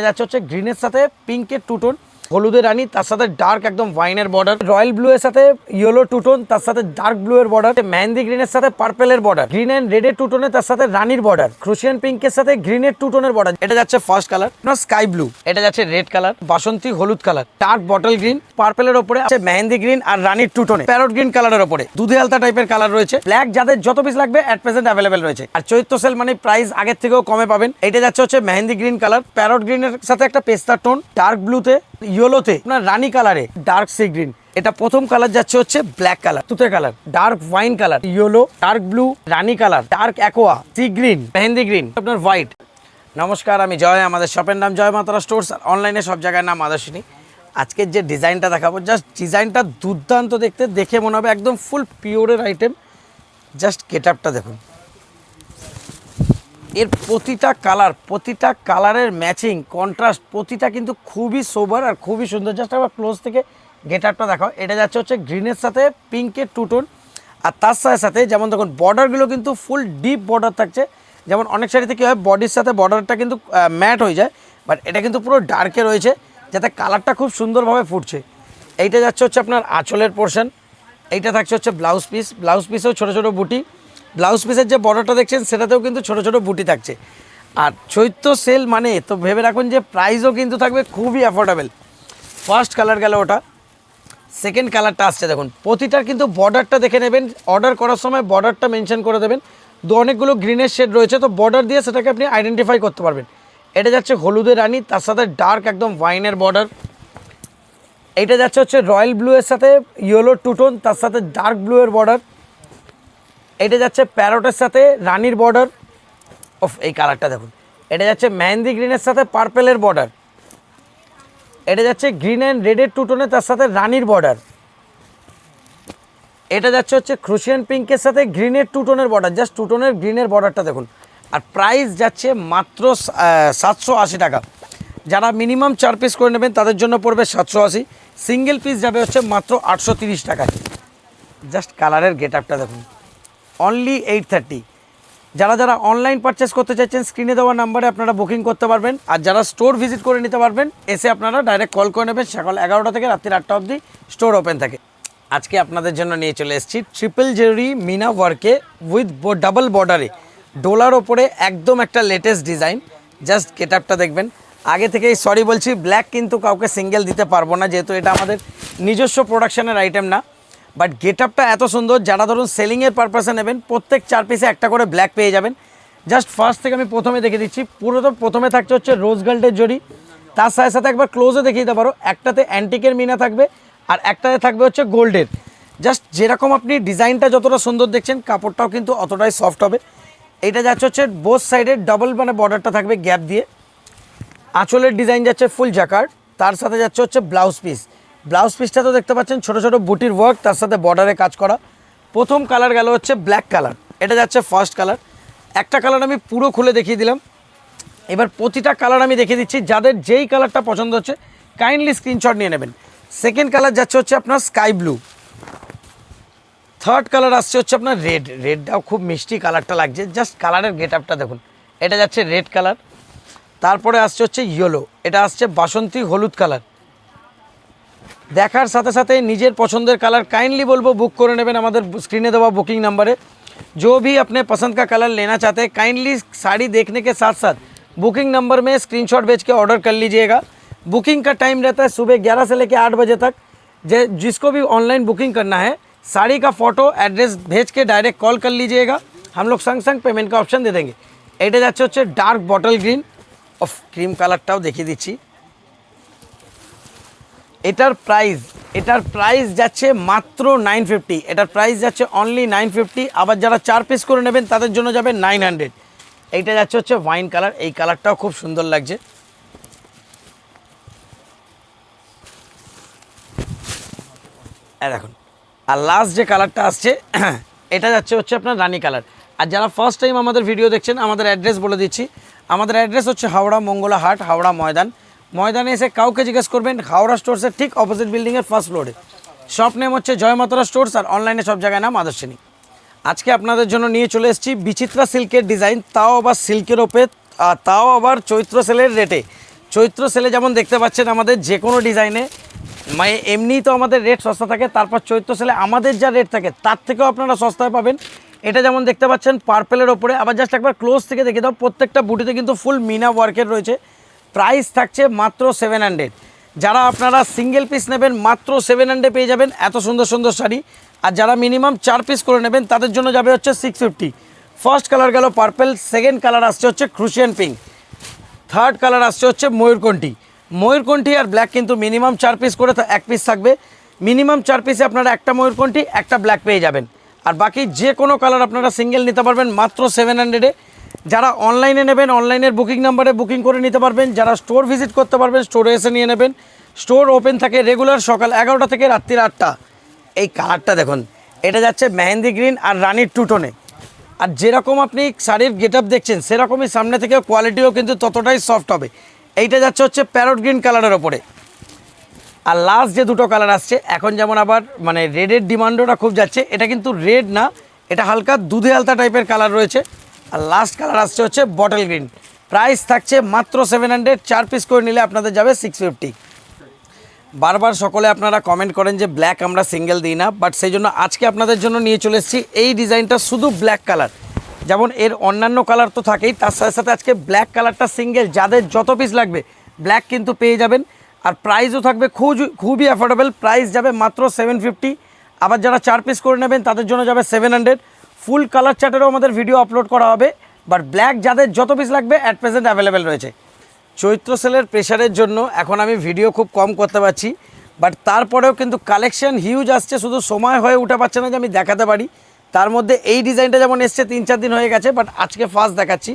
যাচ্ছে হচ্ছে গ্রিনের সাথে পিঙ্কের টু টোন, হলুদের রানী, তার সাথে ডার্ক একদম ওয়াইনের বর্ডার, রয়্যাল ব্লু এর সাথে ইয়েলো টু টোন, তার সাথে ডার্ক ব্লু এর বর্ডার, মেহেন্দি গ্রিনের সাথে পার্পেলের বর্ডার, গ্রিন এন্ড রেড এর টু টোনে তার সাথে রানীর বর্ডার, ক্রুশিয়ান পিঙ্কের সাথে গ্রিনের টু টোনের বর্ডার। এটা যাচ্ছে ফার্স্ট কালার আপনার স্কাই ব্লু, এটা যাচ্ছে রেড কালার, বাসন্তী হলুদ কালার, ডার্ক বটল গ্রিন, পার্পেলের উপরে আছে মেহেন্দি গ্রিন আর রানীর টু টোনে, প্যারট গ্রিন কালারের উপরে দুধে আলতা টাইপের কালার রয়েছে। ব্ল্যাক যাদের যত পিস লাগবে এট প্রেজেন্ট অ্যাভেলেবেল রয়েছে। আর চৈত্র সেল মানে প্রাইস আগের থেকেও কমে পাবেন। এটা যাচ্ছে হচ্ছে মেহেন্দি গ্রিন কালার, প্যারট গ্রিনের সাথে একটা পেস্তা টোন, ডার্ক ব্লুতে, ইয়েলোতে আপনার রানী কালারে, ডার্ক সি গ্রিন। এটা প্রথম কালার যাচ্ছে হচ্ছে ব্ল্যাক কালার, তুতে colour, dark wine colour, yellow, dark blue, রানী colour, dark aqua, sea green, মেহেন্দি গ্রিন, আপনার হোয়াইট। নমস্কার, আমি জয়, আমাদের শপের নাম জয় মা তারা স্টোর্স, আর অনলাইনে সব জায়গার নাম আদর্শিনী। আজকের যে ডিজাইনটা দেখাবো, জাস্ট ডিজাইনটা দুর্দান্ত দেখতে, দেখে মনে হবে একদম ফুল পিওরের আইটেম। জাস্ট গেট আপটা দেখুন, এর প্রতিটা কালারের ম্যাচিং কন্ট্রাস্ট, প্রতিটা কিন্তু খুবই সোবার আর খুবই সুন্দর। জাস্ট আবার ক্লোজ থেকে গেট আপটা দেখাও। এটা যাচ্ছে হচ্ছে গ্রিনের সাথে পিঙ্কের টু টোন, আর তার সাথে সাথে যেমন দেখুন বর্ডারগুলো কিন্তু ফুল ডিপ বর্ডার থাকছে। যেমন অনেক শাড়িতে কী হয়, বডির সাথে বর্ডারটা কিন্তু ম্যাট হয়ে যায়, বাট এটা কিন্তু পুরো ডার্কে রয়েছে, যাতে কালারটা খুব সুন্দরভাবে ফুটছে। এইটা যাচ্ছে হচ্ছে আপনার আঁচলের পোর্শন, এইটা থাকছে হচ্ছে ব্লাউজ পিস, ব্লাউজ পিসেও ছোটো ছোটো বুটি, ব্লাউজ পিসের যে বর্ডারটা দেখছেন সেটাতেও কিন্তু ছোটো ছোটো বুটি থাকছে। আর চৈত্র সেল মানে তো ভেবে রাখুন যে প্রাইসও কিন্তু থাকবে খুবই অ্যাফোর্ডেবল। ফার্স্ট কালার গেল ওটা, সেকেন্ড কালারটা আসছে দেখুন। প্রতিটার কিন্তু বর্ডারটা দেখে নেবেন, অর্ডার করার সময় বর্ডারটা মেনশন করে দেবেন। অনেকগুলো গ্রিনের শেড রয়েছে, তো বর্ডার দিয়ে সেটাকে আপনি আইডেন্টিফাই করতে পারবেন। এটা যাচ্ছে হলুদের রানী, তার সাথে ডার্ক একদম ওয়াইনের বর্ডার। এইটা যাচ্ছে হচ্ছে রয়্যাল ব্লু এর সাথে ইয়েলো টু টোন, তার সাথে ডার্ক ব্লু এর বর্ডার। এটা যাচ্ছে প্যারটের সাথে রানীর বর্ডার। অফ, এই কালারটা দেখুন। এটা যাচ্ছে মেহেন্দি গ্রিনের সাথে পার্পেলের বর্ডার। এটা যাচ্ছে গ্রিন অ্যান্ড রেডের টু টোনে, তার সাথে রানীর বর্ডার। এটা যাচ্ছে হচ্ছে ক্রুশিয়ান পিঙ্কের সাথে গ্রিনের টু টোনের বর্ডার। জাস্ট টু টোনের গ্রিনের বর্ডারটা দেখুন। আর প্রাইস যাচ্ছে মাত্র 780 টাকা। যারা মিনিমাম 4 পিস করে নেবেন তাদের জন্য পড়বে 780, সিঙ্গেল পিস যাবে হচ্ছে মাত্র 830 টাকায়। জাস্ট কালারের গেট আপটা দেখুন, অনলি 830। যারা অনলাইন পারচেস করতে চাইছেন স্ক্রিনে দেওয়া নাম্বারে আপনারা বুকিং করতে পারবেন, আর যারা স্টোর ভিজিট করে নিতে পারবেন, এসে আপনারা ডাইরেক্ট কল করে নেবেন। সকাল 11টা থেকে রাত্রি 8টা অবধি স্টোর ওপেন থাকে। আজকে আপনাদের জন্য নিয়ে চলে এসেছি ট্রিপল জেরি মিনা ওয়ার্কে উইথ ডাবল বর্ডারে, ডোলার ওপরে একদম একটা লেটেস্ট ডিজাইন। জাস্ট গেট আপটা দেখবেন। আগে থেকেই সরি বলছি, ব্ল্যাক কিন্তু কাউকে সিঙ্গেল দিতে পারবো না, যেহেতু এটা আমাদের নিজস্ব প্রোডাকশনের আইটেম না। বাট গেট আপটা এত সুন্দর, যারা ধরুন সেলিংয়ের পারপাসে নেবেন, প্রত্যেক 4 পিসে একটা করে ব্ল্যাক পেয়ে যাবেন। জাস্ট ফার্স্ট থেকে আমি প্রথমে দেখে দিচ্ছি। পুরো তো প্রথমে থাকছে হচ্ছে রোজ গোল্ডের জরি, তার সাথে সাথে একবার ক্লোজে দেখিয়ে দিতে পারো। একটাতে অ্যান্টিকের মিনা থাকবে, আর একটাতে থাকবে হচ্ছে গোল্ডের। জাস্ট যেরকম আপনি ডিজাইনটা যতটা সুন্দর দেখছেন, কাপড়টাও কিন্তু অতটাই সফট হবে। এইটা যাচ্ছে হচ্ছে বোথ সাইডের ডাবল মানে বর্ডারটা থাকবে গ্যাপ দিয়ে। আঁচলের ডিজাইন যাচ্ছে ফুল জাকার্ড, তার সাথে যাচ্ছে হচ্ছে ব্লাউজ পিস। ব্লাউজ পিসটা তো দেখতে পাচ্ছেন ছোটো ছোটো বুটির ওয়ার্ক, তার সাথে বর্ডারে কাজ করা। প্রথম কালার গেল হচ্ছে ব্ল্যাক কালার, এটা যাচ্ছে ফার্স্ট কালার। একটা কালার আমি পুরো খুলে দেখিয়ে দিলাম, এবার প্রতিটা কালার আমি দেখিয়ে দিচ্ছি। যাদের যেই কালারটা পছন্দ হচ্ছে কাইন্ডলি স্ক্রিনশট নিয়ে নেবেন। সেকেন্ড কালার যাচ্ছে হচ্ছে আপনার স্কাই ব্লু। থার্ড কালার আসছে হচ্ছে আপনার রেড, রেডটাও খুব মিষ্টি কালারটা লাগছে। জাস্ট কালারের গেট আপটা দেখুন। এটা যাচ্ছে রেড কালার, তারপরে আসছে হচ্ছে ইয়েলো, এটা আসছে বাসন্তী হলুদ কালার। দেখার সাথে সাথে নিজের পছন্দের কালার কাइंडली बोलबो बुक করে নেবেন আমাদের স্ক্রিনে দেওয়া बुकिंग नंबर है। जो भी अपने पसंद का कलर लेना चाहते हैं काइंडली साड़ी देखने के साथ साथ बुकिंग नंबर में स्क्रीनशॉट भेज के ऑर्डर कर लीजिएगा। बुकिंग का टाइम रहता है सुबह 11 से लेकर 8 बजे तक। जिसको भी ऑनलाइन बुकिंग करना है, साड़ी का फ़ोटो एड्रेस भेज के डायरेक्ट कॉल कर लीजिएगा, हम लोग संग संग पेमेंट का ऑप्शन दे देंगे। এটা যাচ্ছে হচ্ছে dark bottle green, of cream কালারটাও দেখিয়ে দিচ্ছি। এটার প্রাইস যাচ্ছে মাত্র 950। এটার প্রাইস যাচ্ছে অনলি 950। আবার যারা 4 পিস করে নেবেন তাদের জন্য যাবে 900। এইটা যাচ্ছে হচ্ছে ওয়াইন কালার, এই কালারটাও খুব সুন্দর লাগছে। দেখুন, আর লাস্ট যে কালারটা আসছে এটা যাচ্ছে হচ্ছে আপনার রানী কালার। আর যারা ফার্স্ট টাইম আমাদের ভিডিও দেখছেন, আমাদের অ্যাড্রেস বলে দিচ্ছি। আমাদের অ্যাড্রেস হচ্ছে হাওড়া মঙ্গলা হাট, হাওড়া ময়দানে এসে কাউকে জিজ্ঞেস করবেন, হাওড়া স্টোর্সের ঠিক অপোজিট বিল্ডিংয়ের ফার্স্ট ফ্লোরে। শপ নেম হচ্ছে জয় মা তারা স্টোর্স, আর অনলাইনে সব জায়গায় নাম আদর্শিনী। আজকে আপনাদের জন্য নিয়ে চলে এসেছি বিচিত্রা সিল্কের ডিজাইন, তাও আবার সিল্কের ওপরে, তাও আবার চৈত্র সেলের রেটে। চৈত্র সেলে যেমন দেখতে পাচ্ছেন আমাদের যে কোনো ডিজাইনে মানে এমনিই তো আমাদের রেট সস্তা থাকে, তারপর চৈত্র সেলে আমাদের যা রেট থাকে তার থেকেও আপনারা সস্তায় পাবেন। এটা যেমন দেখতে পাচ্ছেন পার্পেলের ওপরে, আবার জাস্ট একবার ক্লোজ থেকে দেখে দাও, প্রত্যেকটা বুটিতে কিন্তু ফুল মিনা ওয়ার্কের রয়েছে। প্রাইস থাকছে মাত্র 700। যারা আপনারা সিঙ্গেল পিস নেবেন মাত্র 700 পেয়ে যাবেন এত সুন্দর সুন্দর শাড়ি। আর যারা মিনিমাম 4 পিস করে নেবেন তাদের জন্য যাবে হচ্ছে 650। ফার্স্ট কালার গেল পার্পেল, সেকেন্ড কালার আসছে হচ্ছে ক্রুশিয়ান পিঙ্ক, থার্ড কালার আসছে হচ্ছে ময়ূরকণ্ঠী আর ব্ল্যাক, কিন্তু মিনিমাম 4 পিস করে 1 পিস থাকবে। মিনিমাম 4 পিসে আপনারা একটা ময়ূরকণ্ঠী একটা ব্ল্যাক পেয়ে যাবেন, আর বাকি যে কোনো কালার আপনারা সিঙ্গেল নিতে পারবেন মাত্র 700-এ। যারা অনলাইনে নেবেন অনলাইনের বুকিং নাম্বারে বুকিং করে নিতে পারবেন, যারা স্টোর ভিজিট করতে পারবেন স্টোরে এসে নিয়ে নেবেন। স্টোর ওপেন থাকে রেগুলার সকাল 11টা থেকে রাত্রির 8টা। এই কালারটা দেখুন, এটা যাচ্ছে মেহেন্দি গ্রিন আর রানির টু টোনে। আর যেরকম আপনি শাড়ির গেট আপ দেখছেন সেরকমই সামনে থেকে কোয়ালিটিও কিন্তু ততটাই সফট হবে। এইটা যাচ্ছে হচ্ছে প্যারট গ্রিন কালারের ওপরে। আর লাস্ট যে দুটো কালার আসছে এখন, যেমন আবার মানে রেডের ডিমান্ডটা খুব যাচ্ছে, এটা কিন্তু রেড না, এটা হালকা দুধে আলতা টাইপের কালার রয়েছে। আর লাস্ট কালার আসছে হচ্ছে বটল গ্রিন। প্রাইস থাকছে মাত্র 700, 4 পিস করে নিলে আপনাদের যাবে 650। বারবার সকলে আপনারা কমেন্ট করেন যে ব্ল্যাক আমরা সিঙ্গেল দিই না, বাট সেই জন্য আজকে আপনাদের জন্য নিয়ে চলে এসেছি এই ডিজাইনটা শুধু ব্ল্যাক কালার। যেমন এর অন্যান্য কালার তো থাকেই, তার সাথে সাথে আজকে ব্ল্যাক কালারটা সিঙ্গেল, যাদের যত পিস লাগবে ব্ল্যাক কিন্তু পেয়ে যাবেন। আর প্রাইসও থাকবে খুবই অ্যাফোর্ডেবল, প্রাইস যাবে মাত্র 750। আবার যারা 4 পিস করে নেবেন তাদের জন্য যাবে 700। ফুল কালার চার্টেরও আমাদের ভিডিও আপলোড করা হবে, বাট ব্ল্যাক যাদের যত পিস লাগবে অ্যাট প্রেজেন্ট অ্যাভেলেবেল রয়েছে। চৈত্র সেলের প্রেশারের জন্য এখন আমি ভিডিও খুব কম করতে পারছি, বাট তারপরেও কিন্তু কালেকশন হিউজ আসছে, শুধু সময় হয়ে উঠে পাচ্ছে না যে আমি দেখাতে পারি। তার মধ্যে এই ডিজাইনটা যেমন এসছে 3-4 দিন হয়ে গেছে, বাট আজকে ফার্স্ট দেখাচ্ছি।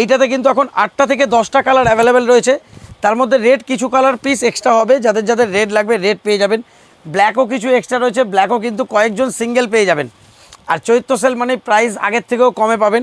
এইটাতে কিন্তু এখন 8টা থেকে 10টা কালার অ্যাভেলেবেল রয়েছে, তার মধ্যে রেড কিছু কালার পিস এক্সট্রা হবে, যাদের যাদের রেড লাগবে রেড পেয়ে যাবেন। ব্ল্যাকও কিছু এক্সট্রা রয়েছে, ব্ল্যাকও কিন্তু কয়েকজন সিঙ্গেল পেয়ে যাবেন। আর চৈত্র সেল মানে প্রাইস আগের থেকেও কমে পাবেন।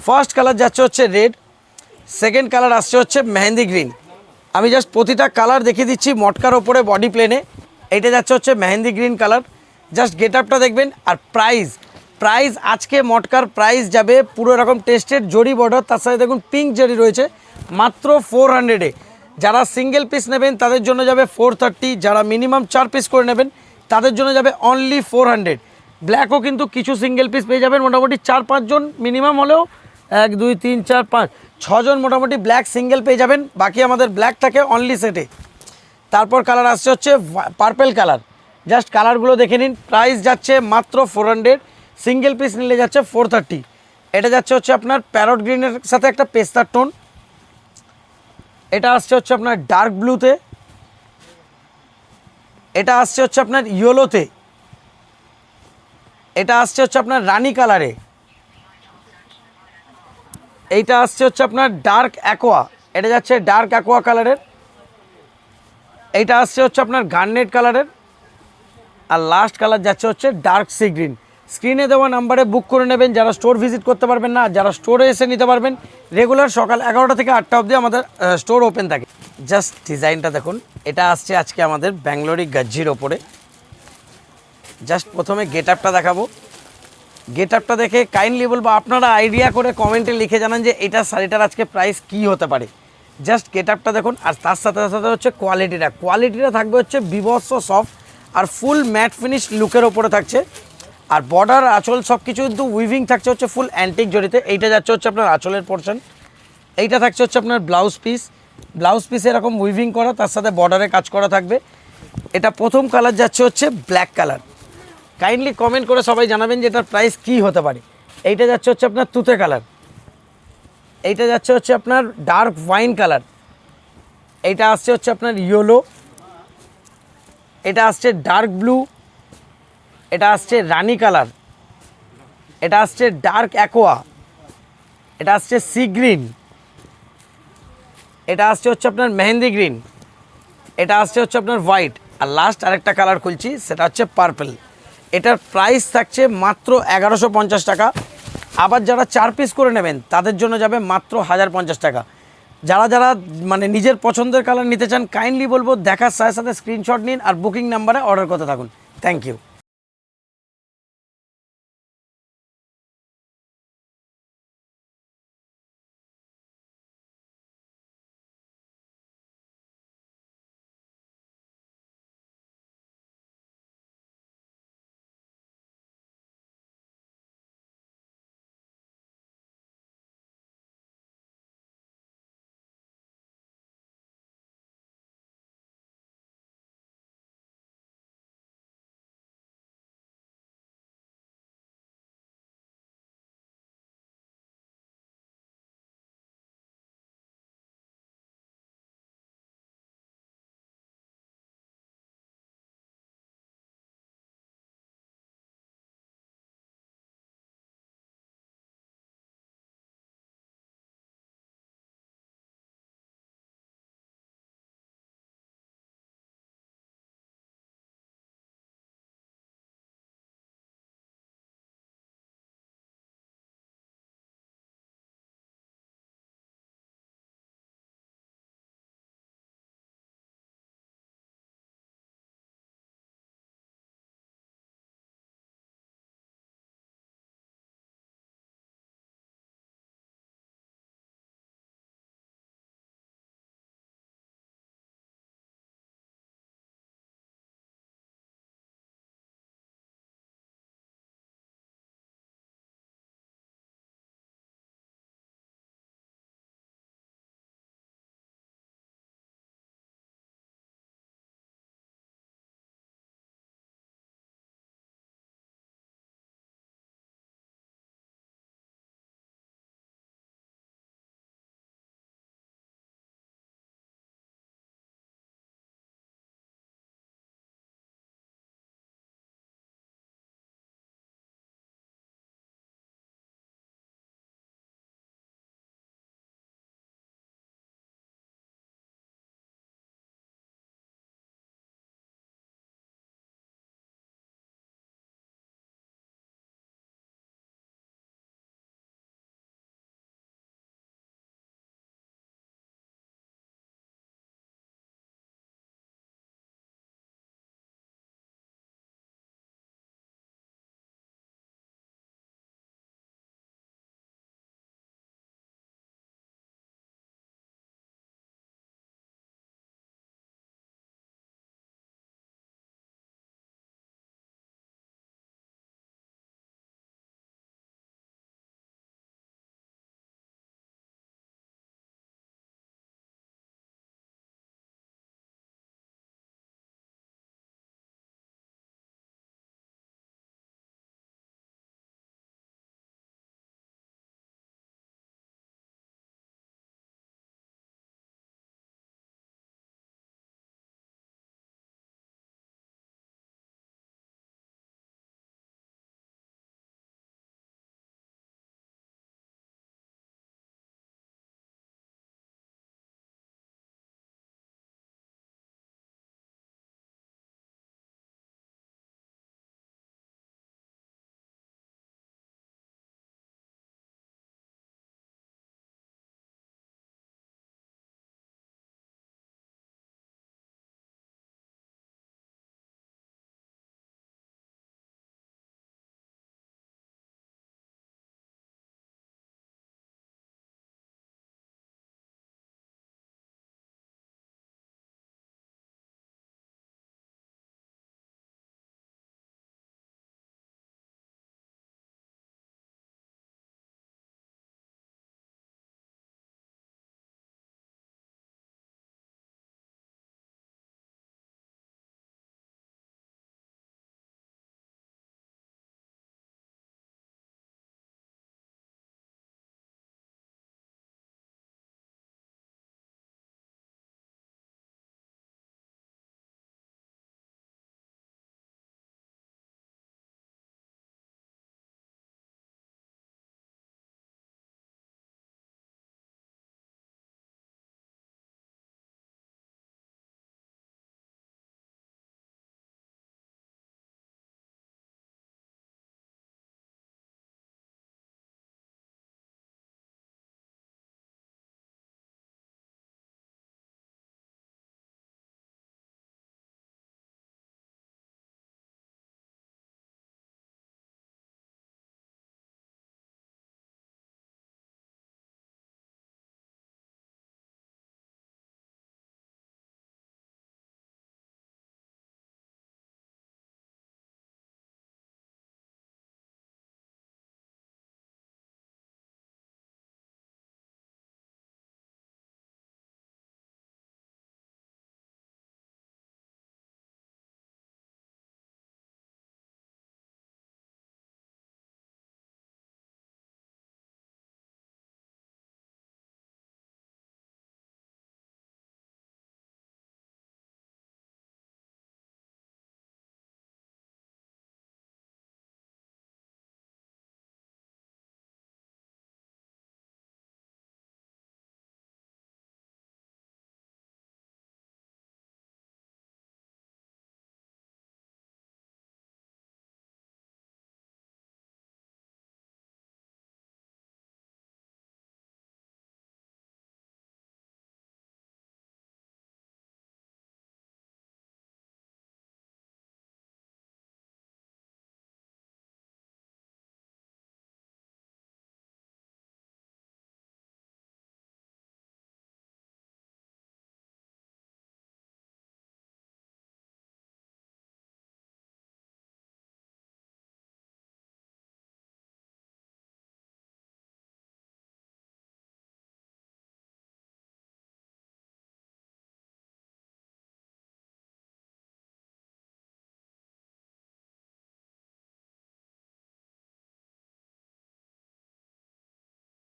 ফার্স্ট কালার যাচ্ছে হচ্ছে রেড, সেকেন্ড কালার আসছে হচ্ছে মেহেন্দি গ্রিন। আমি জাস্ট প্রতিটা কালার দেখিয়ে দিচ্ছি মটকার ওপরে বডি প্লেনে। এইটা যাচ্ছে হচ্ছে mehendi green colour, just get আপটা দেখবেন। আর প্রাইস আজকে মটকার প্রাইস যাবে পুরো এরকম টেস্টেড জরি বর্ডার, তার সাথে দেখুন পিঙ্ক জরি রয়েছে, মাত্র 400-এ। যারা সিঙ্গেল পিস নেবেন তাদের জন্য যাবে 430, যারা মিনিমাম 4 পিস করে নেবেন তাদের জন্য যাবে অনলি 400। ব্ল্যাকও কিন্তু কিছু সিঙ্গেল পিস পেয়ে যাবেন, মোটামুটি 4-5 জন মিনিমাম হলেও 1 2 3 4 5 6 জন মোটামুটি ব্ল্যাক সিঙ্গেল পেয়ে যাবেন, বাকি আমাদের ব্ল্যাক থাকে অনলি সেটে। তারপর কালার আসছে হচ্ছে পার্পেল কালার, জাস্ট কালারগুলো দেখে নিন। প্রাইস যাচ্ছে মাত্র 400, সিঙ্গেল পিস নিলে যাচ্ছে 430। এটা যাচ্ছে হচ্ছে আপনার প্যারট গ্রিনের সাথে একটা পেস্তার টোন, এটা আসছে হচ্ছে আপনার ডার্ক ব্লুতে, এটা আসছে হচ্ছে আপনার ইয়েলোতে, এটা আসছে হচ্ছে আপনার রানি কালারে, এইটা আসছে হচ্ছে আপনার ডার্ক অ্যাকোয়া, এটা যাচ্ছে ডার্ক অ্যাকোয়া কালারের, এইটা আসছে হচ্ছে আপনার গার্নেট কালারের, আর লাস্ট কালার যাচ্ছে হচ্ছে ডার্ক সি গ্রিন। স্ক্রিনে দেওয়া নাম্বারে বুক করে নেবেন যারা স্টোর ভিজিট করতে পারবেন না, যারা স্টোরে এসে নিতে পারবেন। রেগুলার সকাল 11টা থেকে 8টা অবধি আমাদের স্টোর ওপেন থাকে। জাস্ট ডিজাইনটা দেখুন, এটা আসছে আজকে আমাদের ব্যাঙ্গালোরি গজ্জির ওপরে। জাস্ট প্রথমে গেট আপটা দেখাবো, গেট আপটা দেখে কাইন্ডলি বলবো আপনারা আইডিয়া করে কমেন্টে লিখে জানান যে এটা শাড়িটার আজকে প্রাইস কী হতে পারে। জাস্ট গেট আপটা দেখুন, আর তার সাথে সাথে হচ্ছে কোয়ালিটিটা থাকবে হচ্ছে বিভৎস সফট আর ফুল ম্যাট ফিনিশ লুকের ওপরে থাকছে। আর বর্ডার আঁচল সব কিছু কিন্তু উইভিং থাকছে হচ্ছে ফুল অ্যান্টিক জরিতে। এইটা যাচ্ছে হচ্ছে আপনার আঁচলের পোর্শন, এইটা থাকছে হচ্ছে আপনার ব্লাউজ পিসে এরকম উইভিং করা, তার সাথে বর্ডারে কাজ করা থাকবে। এটা প্রথম কালার যাচ্ছে হচ্ছে ব্ল্যাক কালার। কাইন্ডলি কমেন্ট করে সবাই জানাবেন যে এটার প্রাইস কী হতে পারে। এইটা যাচ্ছে হচ্ছে আপনার তুতে কালার, এইটা যাচ্ছে হচ্ছে আপনার ডার্ক ওয়াইন কালার, এইটা আসছে হচ্ছে আপনার ইয়েলো, এটা আসছে ডার্ক ব্লু, এটা আসছে রানি কালার, এটা আসছে ডার্ক অ্যাকোয়া, এটা আসছে সি গ্রিন, এটা আসছে হচ্ছে আপনার মেহেন্দি গ্রিন, এটা আসছে হচ্ছে আপনার হোয়াইট, আর লাস্ট আরেকটা কালার খুলছি সেটা হচ্ছে পার্পল। এটার প্রাইস থাকছে মাত্র 1150 টাকা। আবার যারা 4 পিস করে নেবেন তাদের জন্য যাবে মাত্র 1050 টাকা। যারা মানে নিজের পছন্দের কালার নিতে চান কাইন্ডলি বলবো দেখার সাথে সাথে স্ক্রিনশট নিন আর বুকিং নাম্বারে অর্ডার করতে থাকুন। Thank you.